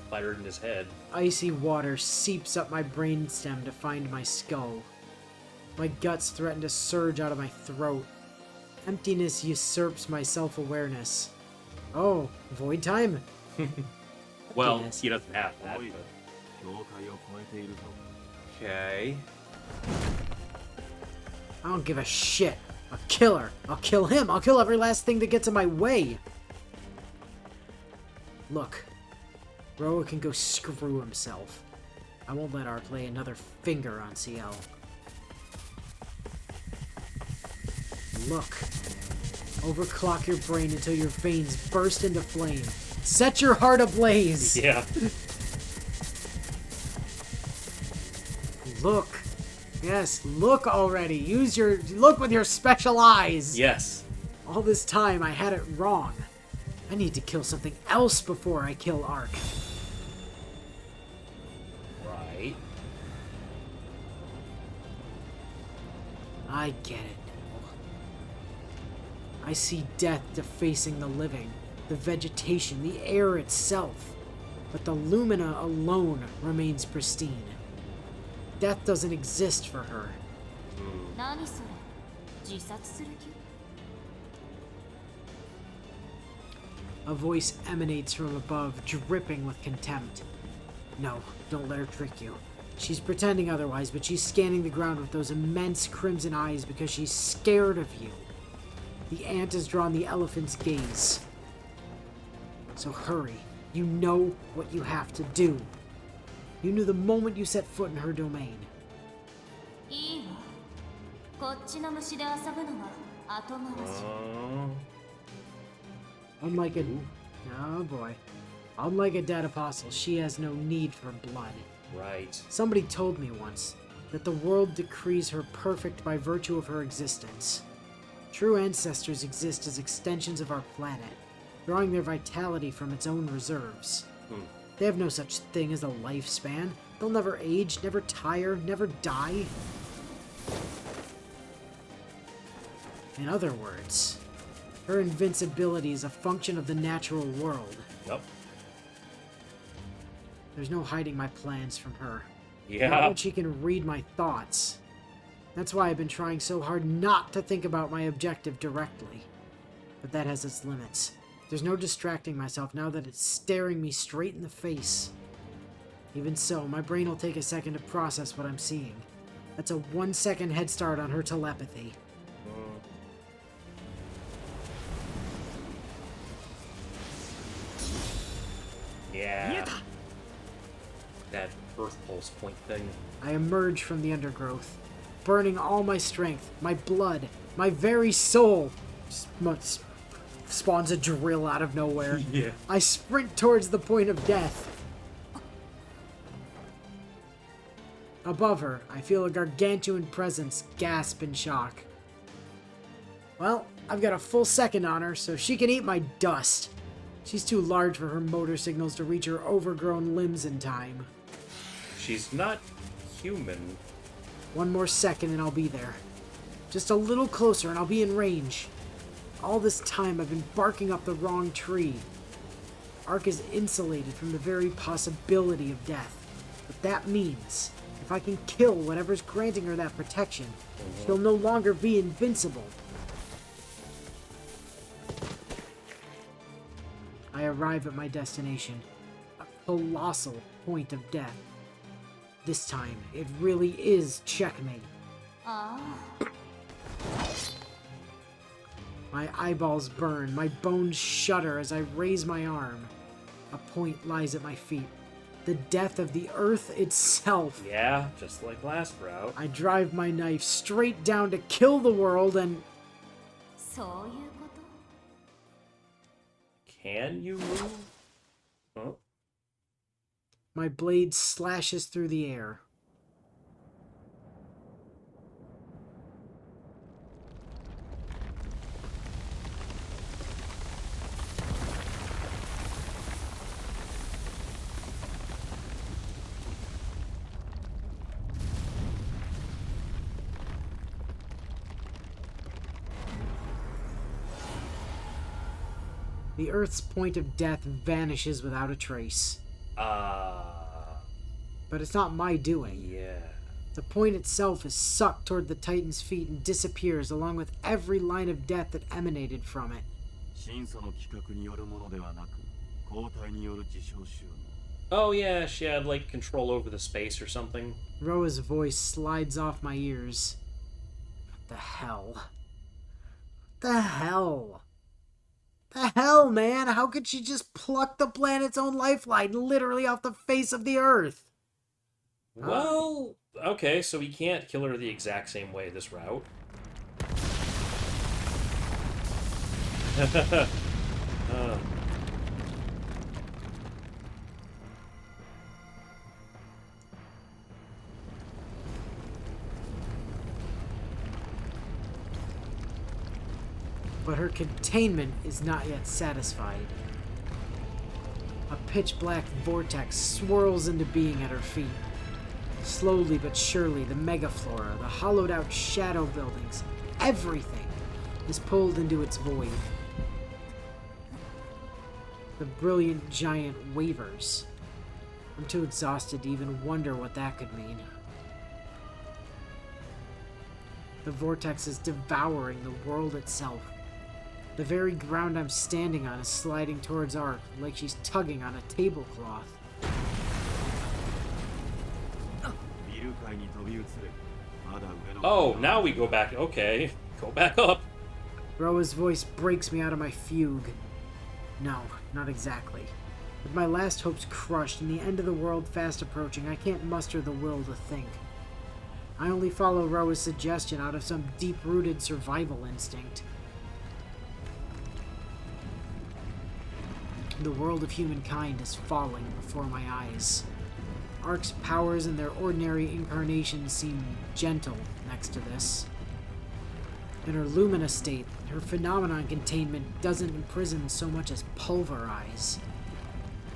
splattered in his head. Icy water seeps up my brainstem to find my skull. My guts threaten to surge out of my throat. Emptiness usurps my self-awareness. Oh, void time? Well, Yes. he doesn't have that. But... Okay. I don't give a shit. I'll kill her. I'll kill him. I'll kill every last thing that gets in my way. Look, Roa can go screw himself. I won't let Ark lay another finger on CL. Look. Overclock your brain until your veins burst into flame. Set your heart ablaze! Yeah. Look. Yes, look already. Look with your special eyes. Yes. All this time I had it wrong. I need to kill something else before I kill Ark. Right. I get it now. I see death defacing the living, the vegetation, the air itself. But the Lumina alone remains pristine. Death doesn't exist for her. A voice emanates from above, dripping with contempt. No, don't let her trick you. She's pretending otherwise, but she's scanning the ground with those immense crimson eyes because she's scared of you. The ant has drawn the elephant's gaze. So hurry. You know what you have to do. You knew the moment you set foot in her domain. Unlike a... Oh boy. Unlike a dead apostle, she has no need for blood. Right. Somebody told me once that the world decrees her perfect by virtue of her existence. True ancestors exist as extensions of our planet, drawing their vitality from its own reserves. They have no such thing as a lifespan. They'll never age, never tire, never die. In other words, her invincibility is a function of the natural world. Yep. There's no hiding my plans from her. Yeah. Not when she can read my thoughts. That's why I've been trying so hard not to think about my objective directly. But that has its limits. There's no distracting myself now that it's staring me straight in the face. Even so, my brain will take a second to process what I'm seeing. That's a 1-second head start on her telepathy. Yeah. That earth pulse point thing. I emerge from the undergrowth, burning all my strength, my blood, my very soul. Spawns a drill out of nowhere. Yeah. I sprint towards the point of death. Above her, I feel a gargantuan presence gasp in shock. Well, I've got a full second on her, so she can eat my dust. She's too large for her motor signals to reach her overgrown limbs in time. She's not human. One more second and I'll be there. Just a little closer and I'll be in range. All this time I've been barking up the wrong tree. Ark is insulated from the very possibility of death. But that means, if I can kill whatever's granting her that protection, she'll no longer be invincible. I arrive at my destination, a colossal point of death. This time, it really is checkmate. My eyeballs burn, my bones shudder as I raise my arm. A point lies at my feet. The death of the earth itself. Yeah, just like last route. I drive my knife straight down to kill the world and... Can you move? Oh. My blade slashes through the air. The Earth's point of death vanishes without a trace. But it's not my doing. Yeah. The point itself is sucked toward the Titan's feet and disappears along with every line of death that emanated from it. Oh yeah, she had, like, control over the space or something. Roa's voice slides off my ears. What the hell? The hell? The hell, man? How could she just pluck the planet's own lifeline literally off the face of the Earth? Well, okay, so we can't kill her the exact same way this route. But her containment is not yet satisfied. A pitch-black vortex swirls into being at her feet. Slowly but surely, the megaflora, the hollowed-out shadow buildings, everything is pulled into its void. The brilliant giant wavers. I'm too exhausted to even wonder what that could mean. The vortex is devouring the world itself. The very ground I'm standing on is sliding towards Ark, like she's tugging on a tablecloth. Oh, now we go back. Okay, go back up. Roa's voice breaks me out of my fugue. No, not exactly. With my last hopes crushed and the end of the world fast approaching, I can't muster the will to think. I only follow Roa's suggestion out of some deep-rooted survival instinct. The world of humankind is falling before my eyes. Ark's powers and their ordinary incarnations seem gentle next to this. In her Lumina state, her phenomenon containment doesn't imprison so much as pulverize.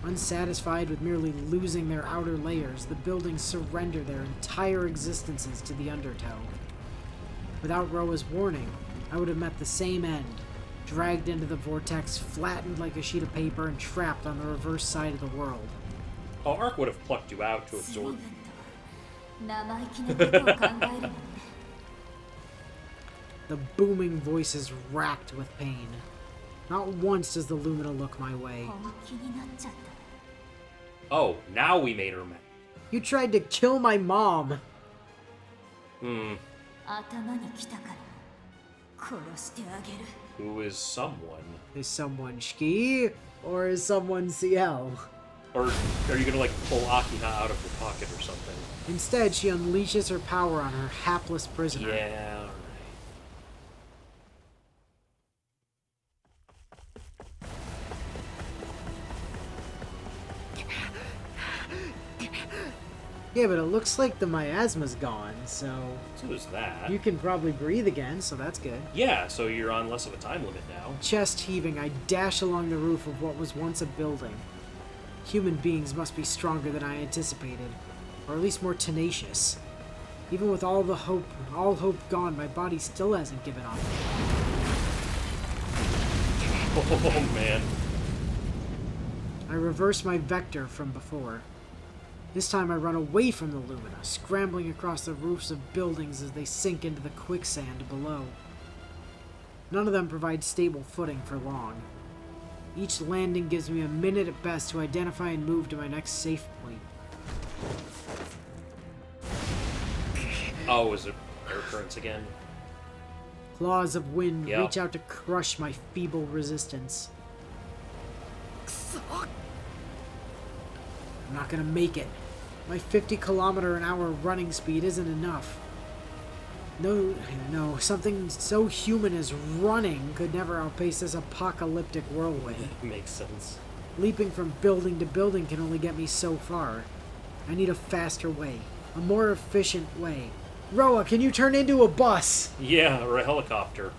Unsatisfied with merely losing their outer layers, the buildings surrender their entire existences to the undertow. Without Roa's warning, I would have met the same end. Dragged into the vortex, flattened like a sheet of paper, and trapped on the reverse side of the world. Oh, Ark would have plucked you out to absorb. The booming voice is racked with pain. Not once does the Lumina look my way. Oh, now we made her mad. You tried to kill my mom! Who is someone? Is someone Shiki? Or is someone CL? Or are you gonna, like, pull Akina out of your pocket or something? Instead, she unleashes her power on her hapless prisoner. Yeah, alright. Yeah, but it looks like the miasma's gone, so... So is that. You can probably breathe again, so that's good. Yeah, so you're on less of a time limit now. Chest heaving, I dash along the roof of what was once a building. Human beings must be stronger than I anticipated, or at least more tenacious. Even with all hope gone, my body still hasn't given up. Oh, man. I reverse my vector from before. This time I run away from the Lumina, scrambling across the roofs of buildings as they sink into the quicksand below. None of them provide stable footing for long. Each landing gives me a minute at best to identify and move to my next safe point. Oh, is it air currents again? Claws of wind Yeah. reach out to crush my feeble resistance. I'm not gonna make it. My 50-kilometer-an-hour running speed isn't enough. No, something so human as running could never outpace this apocalyptic whirlwind. Makes sense. Leaping from building to building can only get me so far. I need a faster way. A more efficient way. Roa, can you turn into a bus? Yeah, or a helicopter.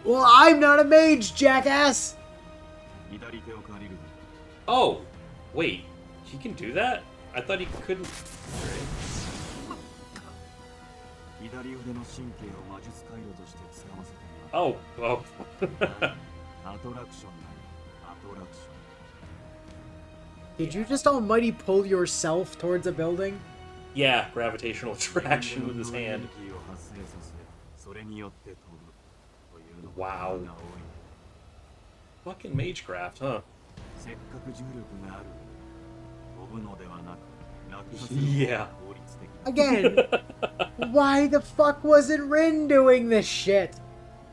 Well, I'm not a mage, jackass! Oh, wait. He can do that? I thought he couldn't. Did you just almighty pull yourself towards a building? Yeah, gravitational attraction with his hand. Wow. Fucking magecraft, huh? Yeah. Again, why the fuck wasn't Rin doing this shit?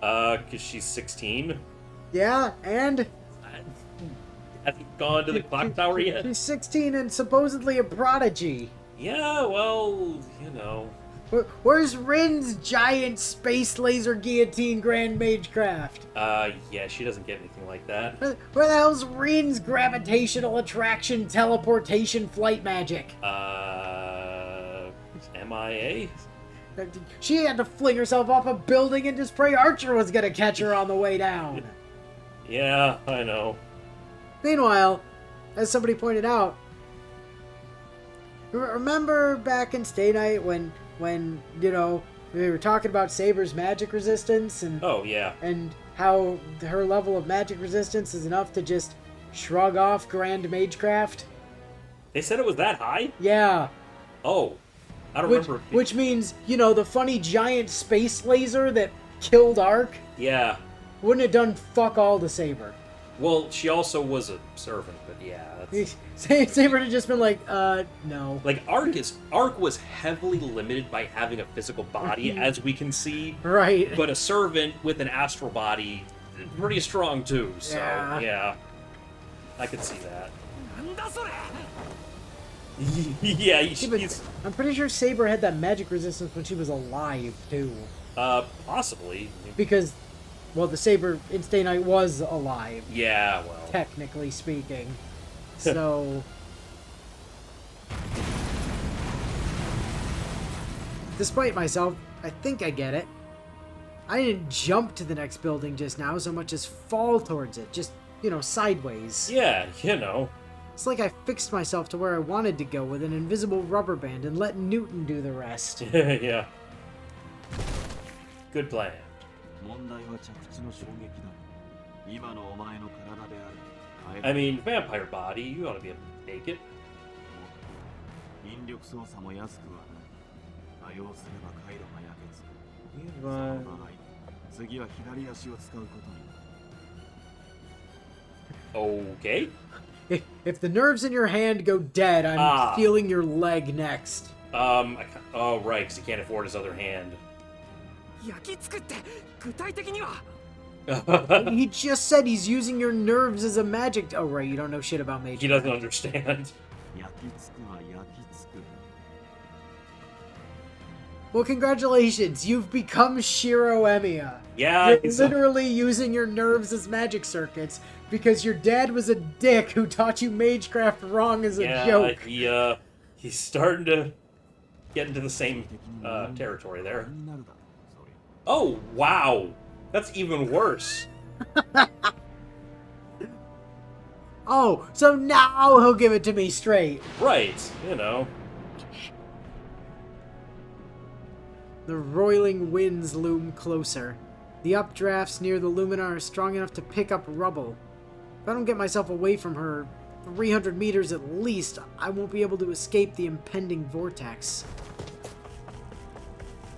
'Cause she's 16. Yeah, and Hasn't gone to the clock tower yet. she's 16 and supposedly a prodigy. Yeah, well, you know. Where's Rin's giant space laser guillotine grand magecraft? Yeah, she doesn't get anything like that. Where the hell's Rin's gravitational attraction teleportation flight magic? MIA? She had to fling herself off a building and just pray Archer was gonna catch her on the way down. Yeah, I know. Meanwhile, as somebody pointed out, remember back in Stay Night when you know, we were talking about Saber's magic resistance and Oh, yeah. and how her level of magic resistance is enough to just shrug off Grand Magecraft? They said it was that high? Yeah. Oh. I don't remember. Which means, you know, the funny giant space laser that killed Ark Yeah. wouldn't have done fuck all to Saber. Well, she also was a servant, but yeah. That's... Saber had just been like, no. Like, Ark was heavily limited by having a physical body, as we can see. Right. But a servant with an astral body, pretty strong too, so, yeah. I could see that. Yeah, she's... I'm pretty sure Saber had that magic resistance when she was alive, too. Possibly. Because, well, the Saber in Stay Night was alive. Yeah, well. Technically speaking. So... Despite myself, I think I get it. I didn't jump to the next building just now so much as fall towards it. Just, you know, sideways. Yeah, you know. It's like I fixed myself to where I wanted to go with an invisible rubber band and let Newton do the rest. Yeah. Good plan. I mean, vampire body, you ought to be able to take it. Okay. If the nerves in your hand go dead, I'm feeling your leg next. Oh, right, because he can't afford his other hand. He just said he's using your nerves as a magic... Oh, right, you don't know shit about magic. He doesn't understand. Well, congratulations, you've become Shiro Emiya. Yeah, you're literally using your nerves as magic circuits because your dad was a dick who taught you magecraft wrong as a joke. Yeah, he's starting to get into the same territory there. Oh, wow. That's even worse. Oh, so now he'll give it to me straight. Right, you know. The roiling winds loom closer. The updrafts near the Lumina are strong enough to pick up rubble. If I don't get myself away from her 300 meters at least, I won't be able to escape the impending vortex.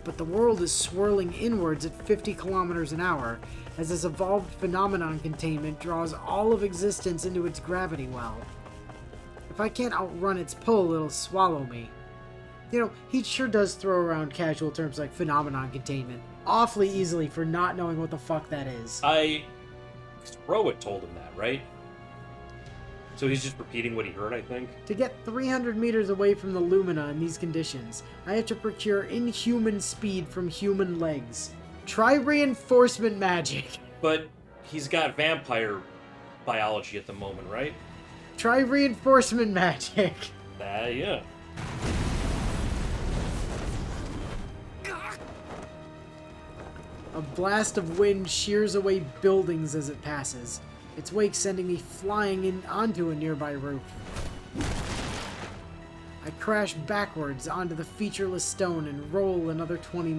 But the world is swirling inwards at 50 kilometers an hour as this evolved phenomenon containment draws all of existence into its gravity well. If I can't outrun its pull, it'll swallow me. You know, he sure does throw around casual terms like phenomenon containment awfully easily for not knowing what the fuck that is. Rowan told him that, right? So he's just repeating what he heard, I think? To get 300 meters away from the Lumina in these conditions, I have to procure inhuman speed from human legs. Try reinforcement magic. But he's got vampire biology at the moment, right? Try reinforcement magic. Yeah. A blast of wind shears away buildings as it passes, its wake sending me flying in onto a nearby roof. I crash backwards onto the featureless stone and roll another 20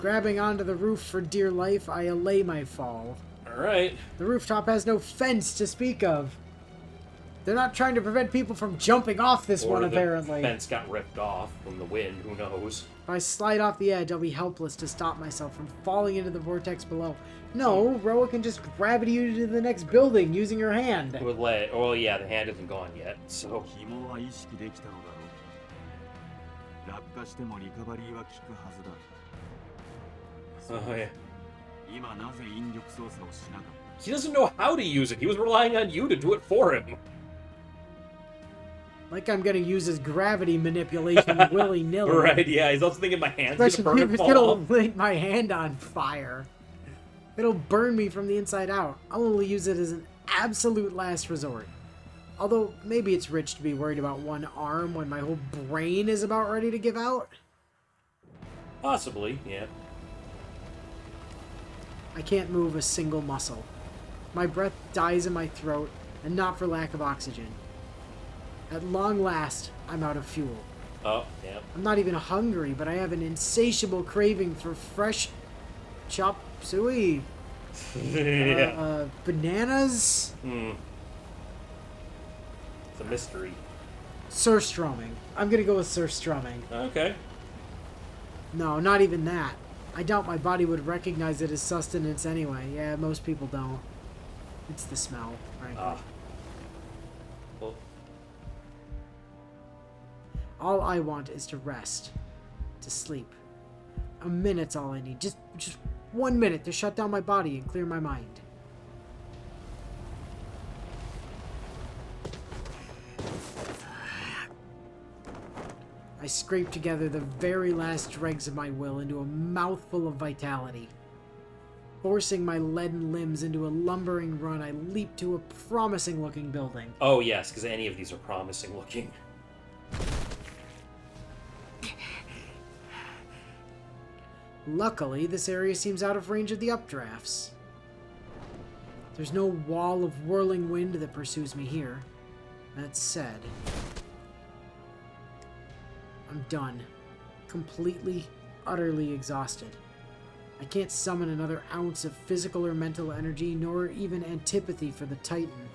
Grabbing onto the roof for dear life, I allay my fall. Alright. The rooftop has no fence to speak of. They're not trying to prevent people from jumping off this one, apparently. The fence got ripped off from the wind, who knows? If I slide off the edge, I'll be helpless to stop myself from falling into the vortex below. No, Roa can just gravity you to the next building using her hand. With lead. Oh yeah, the hand isn't gone yet, so... Oh yeah. He doesn't know how to use it. He was relying on you to do it for him. Like I'm gonna use his gravity manipulation willy-nilly. Right, yeah, he's also thinking my hand's gonna burn and it's fall gonna off. light my hand on fire. It'll burn me from the inside out. I'll only use it as an absolute last resort. Although, maybe it's rich to be worried about one arm when my whole brain is about ready to give out. Possibly, yeah. I can't move a single muscle. My breath dies in my throat, and not for lack of oxygen. At long last, I'm out of fuel. Oh, yeah. I'm not even hungry, but I have an insatiable craving for fresh chop suey. Yeah. Bananas? It's a mystery. Surströmming. I'm gonna go with surströmming. Okay. No, not even that. I doubt my body would recognize it as sustenance anyway. Yeah, most people don't. It's the smell, frankly. Well. All I want is to rest. To sleep. A minute's all I need. Just 1 minute to shut down my body and clear my mind. I scrape together the very last dregs of my will into a mouthful of vitality. Forcing my leaden limbs into a lumbering run, I leap to a promising-looking building. Oh, yes, because any of these are promising-looking. Luckily, this area seems out of range of the updrafts. There's no wall of whirling wind that pursues me here. That said, I'm done. Completely, utterly exhausted. I can't summon another ounce of physical or mental energy, nor even antipathy for the Titan.